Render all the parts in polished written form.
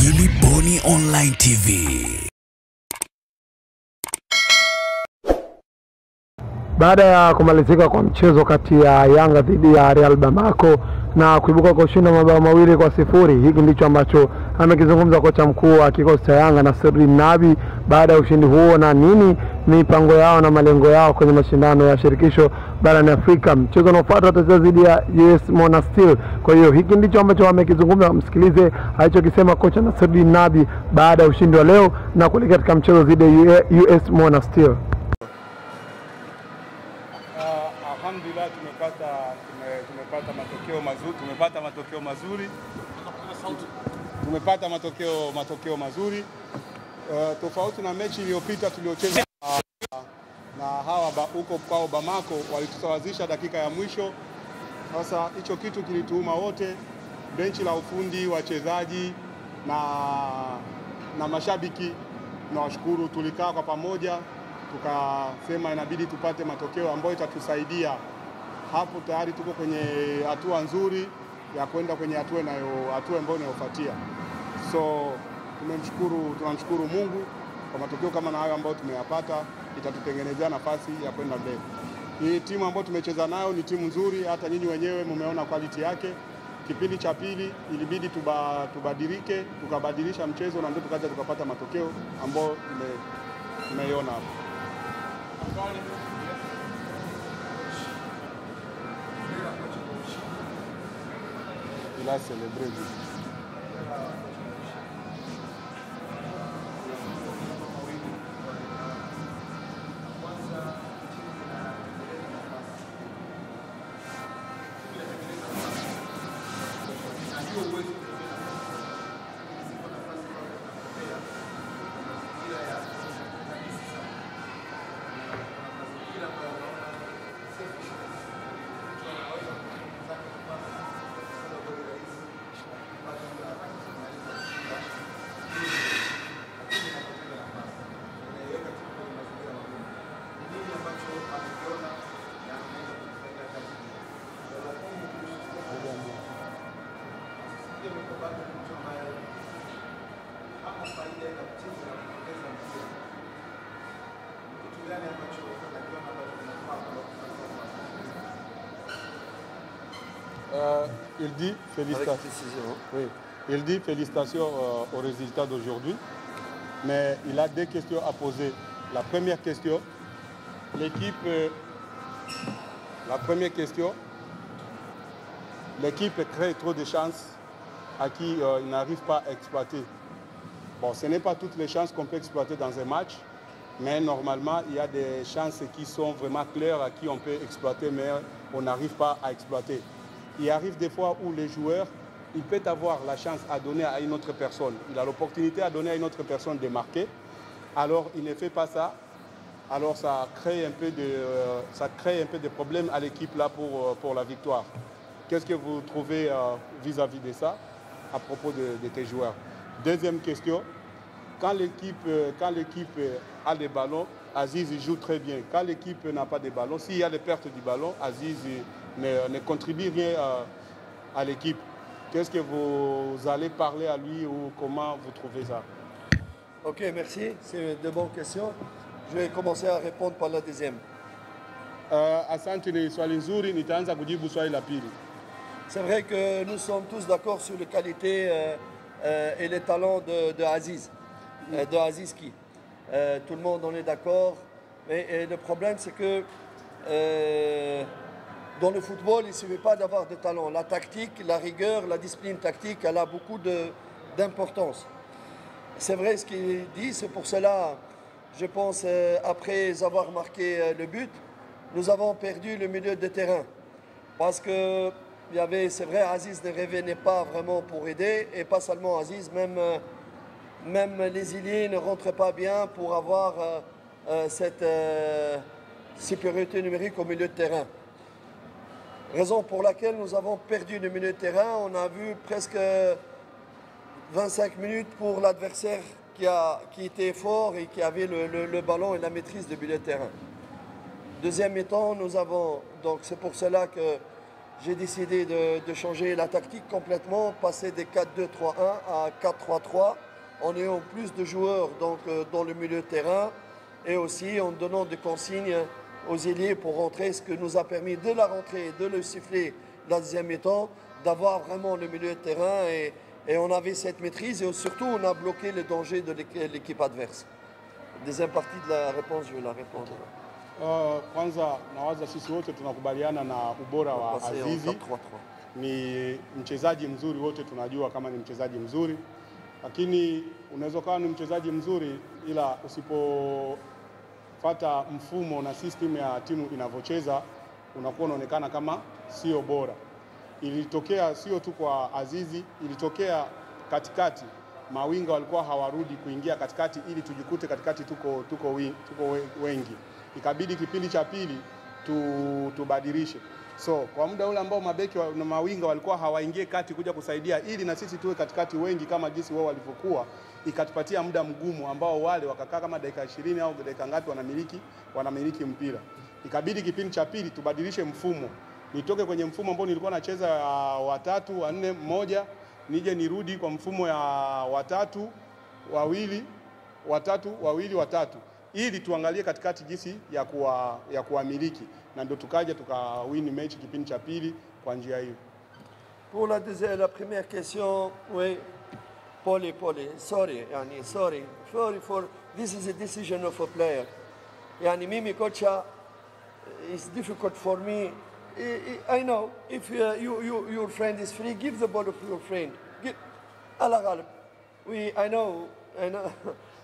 Gilly Bonny Online TV. Baada ya kumalizika kwa mchezo kati ya Yanga dhidi ya Real Bamako na kuibuka kwa ushindi mabao 2-0, hiki ndicho ambacho amekizungumza kocha mkuu wa kikosi cha Yanga Nasreddine Nabi baada ya ushindi huo na nini mipango yao na malengo yao kwenye mashindano ya shirikisho barani Afrika. Mchezo unaofuata utachezwa dhidi ya US Monastir. Kwa hiyo hiki ndicho ambacho amekizungumza, msikilize alichokisema kocha Nasreddine Nabi baada ya ushindi wa leo na kuelekea katika mchezo dhidi ya US Monastir. Alhamdulillah tumepata matokeo mazuri. Tofauti na mechi iliyopita tuliocheza na hawa huko kwao Bamako, walitusawazisha dakika ya mwisho. Sasa hicho kitu kilituuma wote, benchi la ufundi, wachezaji na mashabiki. Nawashukuru, tulikaa kwa pamoja tukasema inabidi tupate matokeo ambayo itatusaidia. Hapo tayari tuko kwenye hatua nzuri ya kwenda kwenye hatua ambayo inayofuatia. So tunamshukuru Mungu kwa matokeo kama na hayo ambayo tumeyapata, itatutengenezea nafasi ya kwenda mbele. Hii timu ambayo tumecheza nayo ni timu nzuri, hata nyinyi wenyewe mmeona quality yake. Kipindi cha pili ilibidi tubadilike, tukabadilisha mchezo na ndio tukaja tukapata matokeo ambayo tumeiona hapo. Il a célébré. Il dit félicitations. Oui. Il dit félicitations au résultat d'aujourd'hui, mais il a deux questions à poser. La première question, l'équipe crée trop de chances à qui il n'arrive pas à exploiter. Bon, ce n'est pas toutes les chances qu'on peut exploiter dans un match, mais normalement, il y a des chances qui sont vraiment claires à qui on peut exploiter, mais on n'arrive pas à exploiter. Il arrive des fois où les joueurs, ils peuvent avoir la chance à donner à une autre personne. Il a l'opportunité à donner à une autre personne de marquer. Alors, il ne fait pas ça. Alors, ça crée un peu de problèmes à l'équipe là pour la victoire. Qu'est-ce que vous trouvez vis-à-vis de ça, à propos de tes joueurs? Deuxième question, quand l'équipe a des ballons, Aziz joue très bien. Quand l'équipe n'a pas de ballons, s'il y a des pertes du ballon, Aziz ne contribue rien à l'équipe. Qu'est-ce que vous allez parler à lui ou comment vous trouvez ça? Ok, merci. C'est de bonnes questions. Je vais commencer à répondre par la deuxième. C'est vrai que nous sommes tous d'accord sur les qualités et les talents de Aziz, de Azizki. Tout le monde en est d'accord. Mais le problème, c'est que dans le football, il ne suffit pas d'avoir de talent. La tactique, la rigueur, la discipline tactique, elle a beaucoup d'importance. C'est vrai ce qu'il dit, c'est pour cela, je pense, après avoir marqué le but, nous avons perdu le milieu de terrain. Parce que, c'est vrai, Aziz ne revenait pas vraiment pour aider, et pas seulement Aziz, même les ailiers ne rentrent pas bien pour avoir cette supériorité numérique au milieu de terrain. Raison pour laquelle nous avons perdu le milieu de terrain. On a vu presque 25 minutes pour l'adversaire qui était fort et qui avait le ballon et la maîtrise du milieu de terrain. Deuxième mi-temps, nous avons, donc c'est pour cela que j'ai décidé de changer la tactique complètement, passer des 4-2-3-1 à 4-3-3, en ayant plus de joueurs donc, dans le milieu de terrain et aussi en donnant des consignes aux ailiers pour rentrer, ce que nous a permis de la rentrée, de le siffler la deuxième mi-temps, d'avoir vraiment le milieu de terrain et on avait cette maîtrise et surtout on a bloqué le danger de l'équipe adverse. Deuxième partie de la réponse, je vais la répondre. Kwanza nawaza sisi wote tunakubaliana na ubora wa Azizi. Ni mchezaji mzuri, wote tunajua kama ni mchezaji mzuri, lakini unaweza kuwa ni mchezaji mzuri ila usipofata mfumo na system ya timu inavyocheza unakuwa unaonekana kama sio bora. Ilitokea sio tu kwa Azizi, ilitokea katikati mawinga walikuwa hawarudi kuingia katikati ili tujikute katikati tuko wengi. Ikabidi kipindi cha pili tubadilishe. So kwa muda ule ambao mabeki na mawinga walikuwa hawaingie kati kuja kusaidia ili na sisi tuwe katikati wengi kama jinsi wao walivyokuwa, ikatupatia muda mgumu ambao wale wakakaa kama dakika 20 au dakika ngapi wanamiliki mpira. Ikabidi kipindi cha pili tubadilishe mfumo. Nitoke kwenye mfumo ambao nilikuwa nacheza watatu, 4, 1, nije nirudi kwa mfumo ya watatu, wawili, watatu. Ili tuangalie katikati jinsi ya kuamiliki na ndio tukaja tukawin match kipindi cha pili kwa njia hiyo. Pour la première question, oui, Paulie, sorry for this is a decision of a player. Yani mimi kocha, it's difficult for me. I know if your friend is free, give the ball to your friend. Allah ghalib. I know.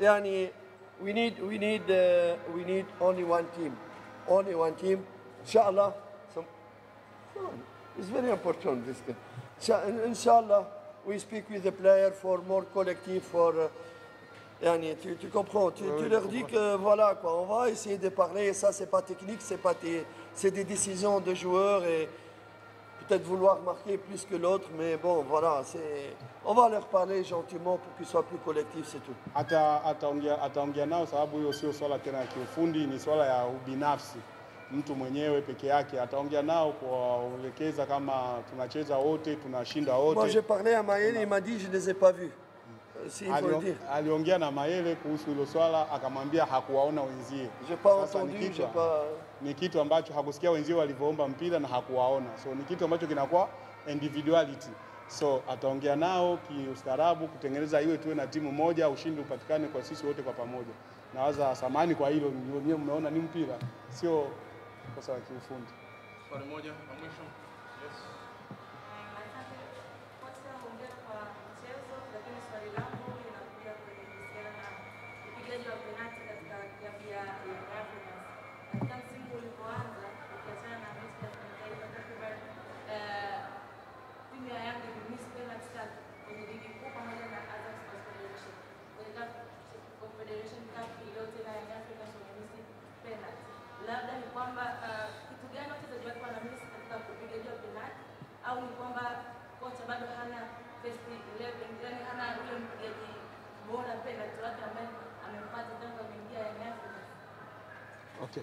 Yani we need only one team. Inshallah. It's very important this thing. Inshallah, we speak with the player for more collective, for yani, tu comprends, tu leur dis que voilà quoi, on va essayer de parler, ça c'est pas technique, c'est des décisions de joueurs et peut-être vouloir marquer plus que l'autre, mais bon voilà, on va leur parler gentiment pour qu'ils soient plus collectifs, c'est tout. Ataongea nao sababu hiyo sio swala tena ya kiufundi, ni swala ya ubinafsi. Mtu mwenyewe peke yake ataongea nao kuwaelekeza kama tunacheza wote, tunashinda wote. Moi j'ai parlé à Mayele, il m'a dit je les ai pas vus. Aliongea na Mayele kuhusu hilo swala, akamwambia hakuwaona wenzie. Ni kitu ambacho hakusikia wenzie walivyoomba mpira na hakuwaona. So ni kitu ambacho kinakuwa individuality. So ataongea nao kiustaarabu kutengeneza iwe tuwe na timu moja, ushindi upatikane kwa sisi wote kwa pamoja. Nawaza samani kwa hilo, ndio mmeona ni mpira, sio kosa la kiufundi. Swali moja la mwisho. Yes. Labda ni kwamba kitu gani wachezaji wake wanamisi katika kupiga penalti au ni kwamba kocha bado hana first 11, yani hana ule mpigaji bora penalti wake ambaye amempata tangu ameingia Young Africans. OK.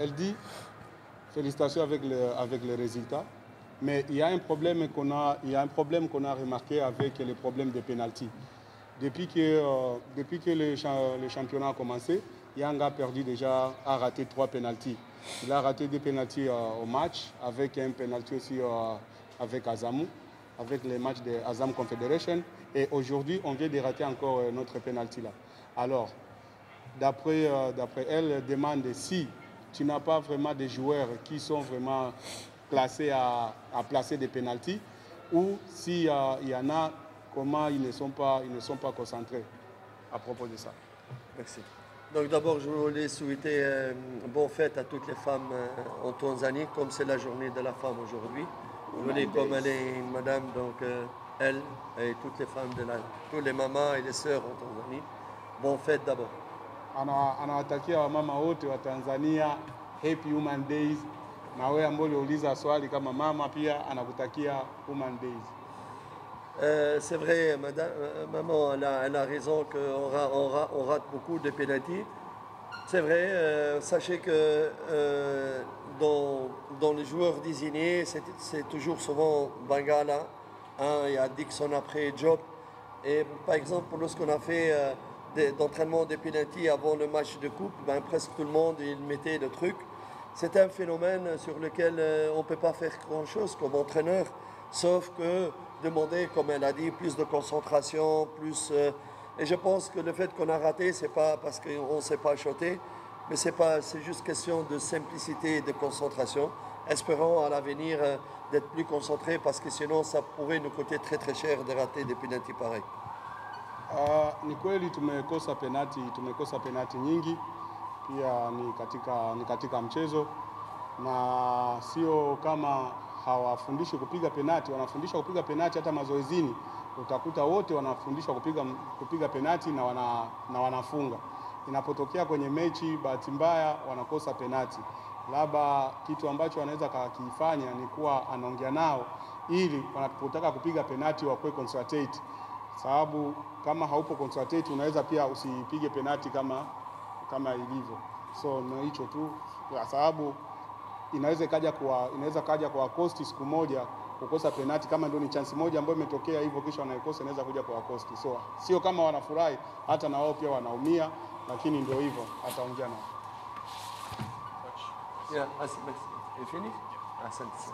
Elle dit félicitations avec le résultat, mais il y a un problème qu'on a remarqué avec les problèmes de penalty. Depuis que le championnat a commencé, Yang a perdu déjà, a raté 3 pénaltys. Il a raté 2 pénaltys au match, avec un pénalty aussi avec Azamou, avec les matchs de Azam Confederation. Et aujourd'hui, on vient de rater encore notre pénalty là. Alors, d'après elle, elle demande si tu n'as pas vraiment des joueurs qui sont vraiment placés à placer des pénaltys, ou s'il y en a, comment ils ne sont pas concentrés à propos de ça. Merci. Donc d'abord, je voulais souhaiter bonne fête à toutes les femmes en Tanzanie, comme c'est la journée de la femme aujourd'hui. Je voulais, comme elle est une madame, donc elle et toutes les femmes, toutes les mamans et les sœurs en Tanzanie, bonne fête d'abord. Anawatakia wamama wote wa Tanzania Happy Women Days. Na wewe ambao uliuliza swali kama mama pia anakutakia Women Days. C'est vrai, madame, maman, elle a raison qu'on rate beaucoup de pénaltys. C'est vrai, sachez que dans les joueurs désignés, c'est toujours souvent Bangala. Il y a Dixon après Job. Et par exemple, lorsqu'on a fait d'entraînement des pénaltys avant le match de coupe, ben, presque tout le monde il mettait le truc. C'est un phénomène sur lequel on ne peut pas faire grand-chose comme entraîneur, sauf que demander, comme elle a dit, plus de concentration, plus... et je pense que le fait qu'on a raté, ce n'est pas parce qu'on ne s'est pas shoté, mais c'est juste question de simplicité et de concentration. Espérons à l'avenir d'être plus concentrés parce que sinon ça pourrait nous coûter très très cher de rater des penalty pareils. Ni kweli tumekosa penalti nyingi, pia ni katika mchezo, na sio kama hawafundishi kupiga penalti, wanafundishwa kupiga penalti. Hata mazoezini utakuta wote wanafundishwa kupiga penalti na wanafunga. Inapotokea kwenye mechi bahati mbaya wanakosa penalti, labda kitu ambacho wanaweza kukifanya ni kuwa anaongea nao ili wanapotaka kupiga penalti wakuwe concentrate, sababu kama haupo concentrate unaweza pia usipige penalti kama ilivyo. So na hicho tu, kwa sababu inaweza kaja kwa cost siku moja kukosa penalti, kama ndio ni chance moja ambayo imetokea hivyo kisha wanaikosa, inaweza kuja kwa cost. So sio kama wanafurahi, hata na wao pia wanaumia, lakini ndio hivyo, ataongea nao. Yeah, you finish? Asante.